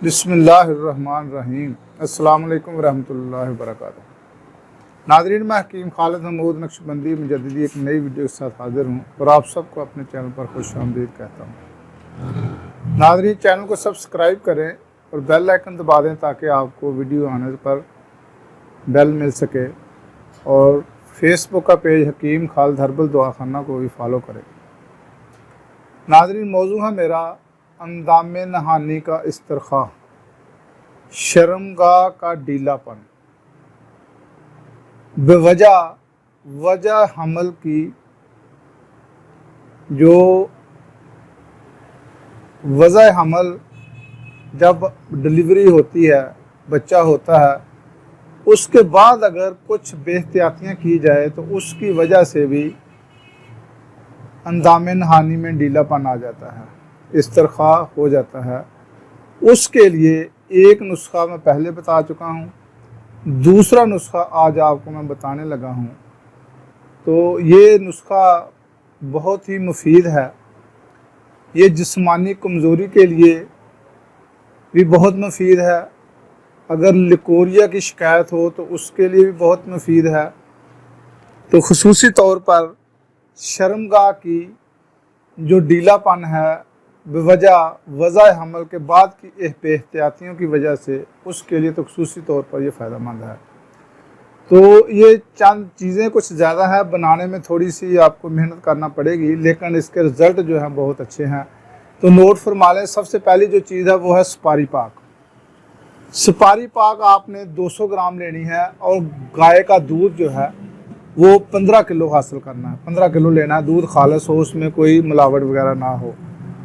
बिस्मिल्लाहिर्रहमानिर्रहीम। अस्सलाम वालेकुम रहमतुल्लाहि व बरकातुहू। नाज़रीन, मैं हकीम खालिद महमूद नक्शबंदी मुजद्दिदी एक नई वीडियो के साथ हाजिर हूँ और आप सबको अपने चैनल पर खुशामदीद कहता हूँ। नाज़रीन, चैनल को सब्सक्राइब करें और बेल आइकन दबा दें ताकि आपको वीडियो आने पर बेल मिल सके, और फेसबुक का पेज हकीम खालिद हर्बल दवाखाना को भी फॉलो करें। नाज़रीन, मौजू है मेरा अंदामे नहानी का इस्तरखा, शर्मगाह का ढीलापन, वजह हमल की। जो वजह हमल जब डिलीवरी होती है, बच्चा होता है, उसके बाद अगर कुछ बेहतियातियाँ की जाए तो उसकी वजह से भी अंदामे नहानी में ढीलापन आ जाता है, इस्तरखा हो जाता है। उसके लिए एक नुस्खा मैं पहले बता चुका हूँ, दूसरा नुस्खा आज आपको मैं बताने लगा हूँ। तो ये नुस्खा बहुत ही मुफीद है। ये जिस्मानी कमज़ोरी के लिए भी बहुत मुफीद है। अगर लिकोरिया की शिकायत हो तो उसके लिए भी बहुत मुफीद है। तो ख़ुसूसी तौर पर शर्मगाह की जो ढीलापन है वजह हमल के बाद की एहतियातियों की वजह से, उसके लिए तो ख़ुसूसी तौर पर यह फ़ायदेमंद है। तो ये चंद चीज़ें कुछ ज़्यादा है, बनाने में थोड़ी सी आपको मेहनत करना पड़ेगी, लेकिन इसके रिज़ल्ट जो हैं बहुत अच्छे हैं। तो नोट फरमा लें। सबसे पहली जो चीज़ है वो है सुपारी पाक। सुपारी पाक आपने 200 ग्राम लेनी है और गाय का दूध जो है वो 15 किलो हासिल करना है। 15 किलो लेना है, दूध खालिस हो, उसमें कोई मिलावट वगैरह ना हो।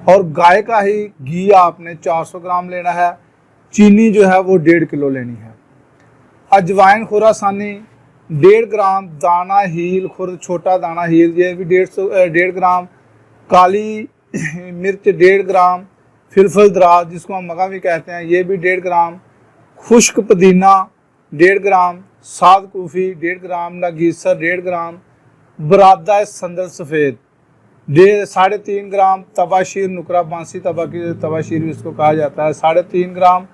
और गाय का ही घी आपने 400 ग्राम लेना है। चीनी जो है वो 1.5 किलो लेनी है। अजवाइन खुरासानी 1.5 ग्राम, दाना हील खुर्द छोटा दाना हील ये भी 1.5 ग्राम, काली मिर्च 1.5 ग्राम, फिलफल दराज जिसको हम मगा भी कहते हैं ये भी 1.5 ग्राम, खुश्क पुदीना 1.5 ग्राम, साद कूफी 1.5 ग्राम, नगीसर 1.5 ग्राम, बरादा संदल सफ़ेद 3.5 ग्राम, तबाशीर नुकरा बांसी तबाशीर भी इसको कहा जाता है 3.5 ग्राम,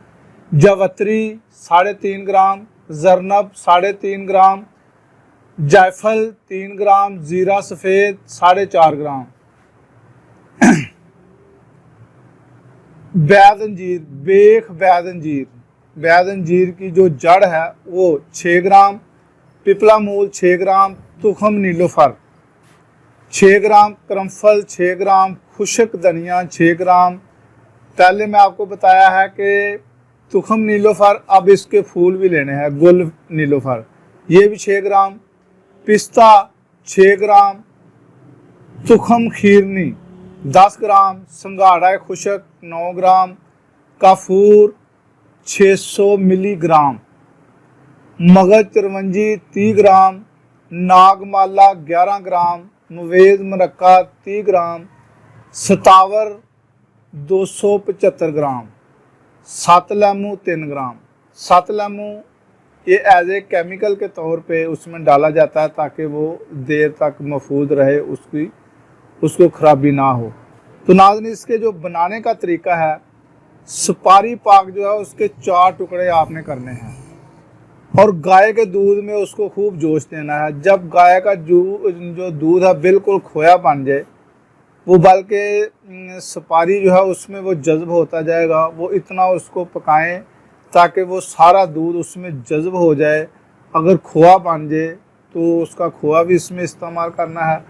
जावत्री 3.5 ग्राम, जरनब 3.5 ग्राम, जायफल 3 ग्राम, ज़ीरा सफ़ेद 4.5 ग्राम, बैद अंजीर की जो जड़ है वो 6 ग्राम, पिपला मूल 6 ग्राम, तुखम नीलोफर 6 ग्राम, करमफल 6 ग्राम, खुशक धनिया 6 ग्राम। पहले मैं आपको बताया है कि तुखम नीलोफर, अब इसके फूल भी लेने हैं, गुल नीलोफर ये भी 6 ग्राम, पिस्ता 6 ग्राम, तुखम खीरनी 10 ग्राम, संगाड़ा खुशक 9 ग्राम, काफूर 600 मिलीग्राम, मगज चिरवंजी 30 ग्राम, नागमाला 11 ग्राम, मवेज मरक्का 30 ग्राम, सतावर 275 ग्राम, सत लेमू 3 ग्राम। सत लेमू ये एज ए केमिकल के तौर पे उसमें डाला जाता है ताकि वो देर तक महफूज रहे, उसको ख़राबी ना हो। तो नाज़रीन, इसके जो बनाने का तरीका है, सुपारी पाक जो है उसके 4 टुकड़े आपने करने हैं और गाय के दूध में उसको खूब जोश देना है। जब गाय का जो दूध है बिल्कुल खोया बन जाए, वो बल्कि सुपारी जो है उसमें वो जज्ब होता जाएगा, वो इतना उसको पकाएं ताकि वो सारा दूध उसमें जज्ब हो जाए। अगर खोआ बन जाए तो उसका खोआ भी इसमें इस्तेमाल करना है।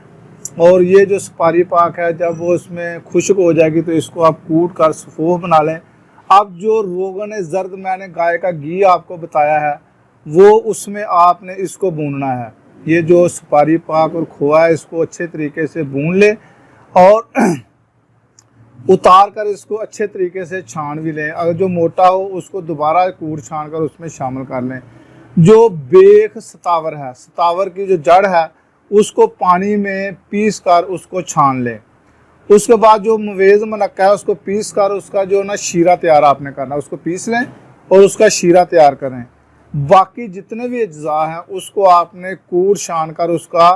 और ये जो सुपारी पाक है, जब वो इसमें खुश्क हो जाएगी तो इसको आप कूट कर सफ़ूफ बना लें। अब जो रोगन ज़र्द मैंने गाय का घी आपको बताया है वो उसमें आपने इसको भूनना है। ये जो सुपारी पाक और खोआ है इसको अच्छे तरीके से भून ले और उतार कर इसको अच्छे तरीके से छान भी लें। अगर जो मोटा हो उसको दोबारा कूट छान कर उसमें शामिल कर लें। जो बेख सतावर है, सतावर की जो जड़ है उसको पानी में पीस कर उसको छान लें। उसके बाद जो मवेज़ मनक्का है उसको पीस कर उसका जो ना शीरा तैयार आपने करना, उसको पीस लें और उसका शीरा तैयार करें। बाकी जितने भी अज्जा हैं उसको आपने कूट छान कर उसका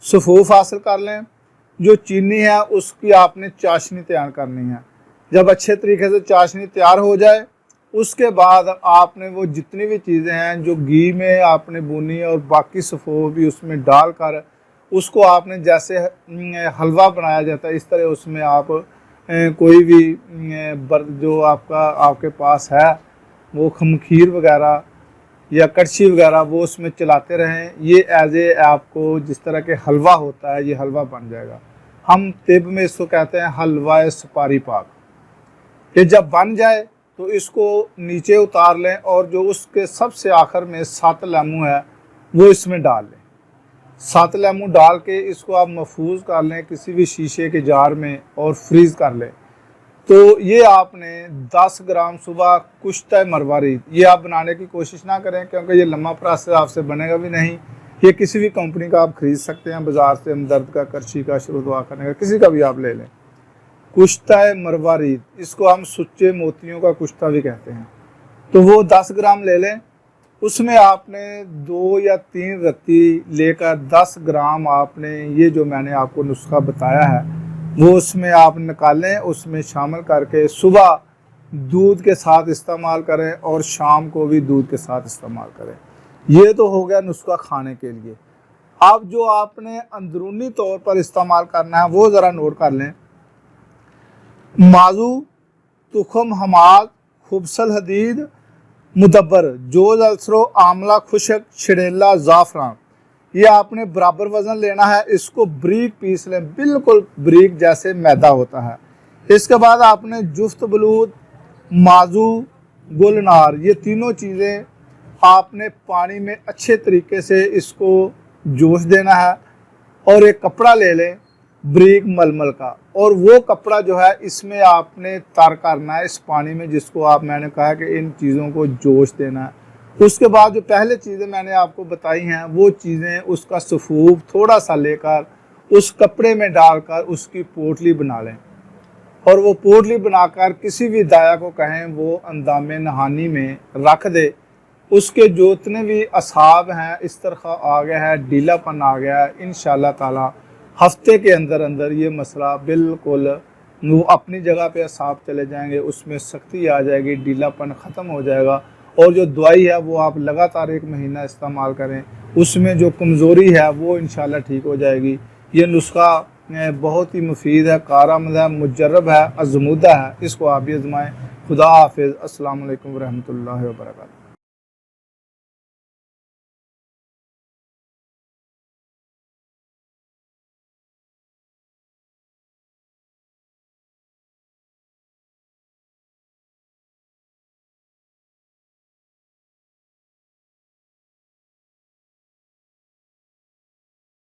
सफ़ूफ हासिल कर लें। जो चीनी है उसकी आपने चाशनी तैयार करनी है। जब अच्छे तरीके से चाशनी तैयार हो जाए उसके बाद आपने वो जितनी भी चीज़ें हैं जो घी में आपने भुनी और बाकी सफ़ो भी उसमें डालकर उसको आपने जैसे हलवा बनाया जाता है इस तरह उसमें आप कोई भी जो आपके पास है वो खमखीर वगैरह या कड़छी वगैरह वो उसमें चलाते रहें। ये एज ए आपको जिस तरह के हलवा होता है ये हलवा बन जाएगा। हम तिब में इसको कहते हैं हलवा सुपारी पाक। ये जब बन जाए तो इसको नीचे उतार लें और जो उसके सबसे आखिर में 7 लेमू है वो इसमें डाल लें। 7 लेमू डाल के इसको आप महफूज कर लें किसी भी शीशे के जार में और फ्रीज़ कर लें। तो ये आपने 10 ग्राम सुबह कुश्ता मरवारी ये आप बनाने की कोशिश ना करें क्योंकि ये लम्बा प्रोसेस आपसे बनेगा भी नहीं। ये किसी भी कंपनी का आप ख़रीद सकते हैं बाज़ार से, हमदर्द का, करशी का, शुरू दुआ करने का, किसी का भी आप ले लें। कुश्ता मरवारी इसको हम सुच्चे मोतियों का कुश्ता भी कहते हैं। तो वो 10 ग्राम ले लें। उसमें आपने 2 या 3 रत्ती लेकर 10 ग्राम आपने ये जो मैंने आपको नुस्खा बताया है वो उसमें आप निकालें, उसमें शामिल करके सुबह दूध के साथ इस्तेमाल करें और शाम को भी दूध के साथ इस्तेमाल करें। ये तो हो गया नुस्खा खाने के लिए। अब जो आपने अंदरूनी तौर पर इस्तेमाल करना है वो ज़रा नोट कर लें। माजू, तुखम हमाद, खुबसल हदीद, मुदब्बर, जोज अल्सरो, आमला खुशक, छड़ेला, ज़ाफ़रान, ये आपने बराबर वज़न लेना है। इसको ब्रीक पीस लें, बिल्कुल ब्रीक जैसे मैदा होता है। इसके बाद आपने जुफ्त बलूद, माजू, गुलनार, ये तीनों चीज़ें आपने पानी में अच्छे तरीके से इसको जोश देना है और एक कपड़ा ले लें ब्रीक मलमल का, और वो कपड़ा जो है इसमें आपने तर करना है इस पानी में जिसको आप मैंने कहा कि इन चीज़ों को जोश देना है। उसके बाद जो पहले चीज़ें मैंने आपको बताई हैं वो चीज़ें उसका सफूफ थोड़ा सा लेकर उस कपड़े में डालकर उसकी पोटली बना लें और वो पोटली बनाकर किसी भी दाया को कहें वो अंदाम नहानी में रख दे। उसके जो इतने भी असाब हैं इस तरह आ गया है, ढीलापन आ गया है, इंशाअल्लाह ताला हफ्ते के अंदर अंदर ये मसला बिल्कुल वो अपनी जगह पे असाब चले जाएंगे, उसमें सख्ती आ जाएगी, ढीलापन ख़त्म हो जाएगा। और जो दवाई है वो आप लगातार 1 महीना इस्तेमाल करें, उसमें जो कमज़ोरी है वो इंशाअल्लाह ठीक हो जाएगी। ये नुस्खा बहुत ही मुफीद है, कारआमद है, मुजर्रब है, आज़मूदा है। इसको आप भी आज़माएँ। खुदा हाफिज़। अस्सलाम वालेकुम व रहमतुल्लाहि व बरकातहू।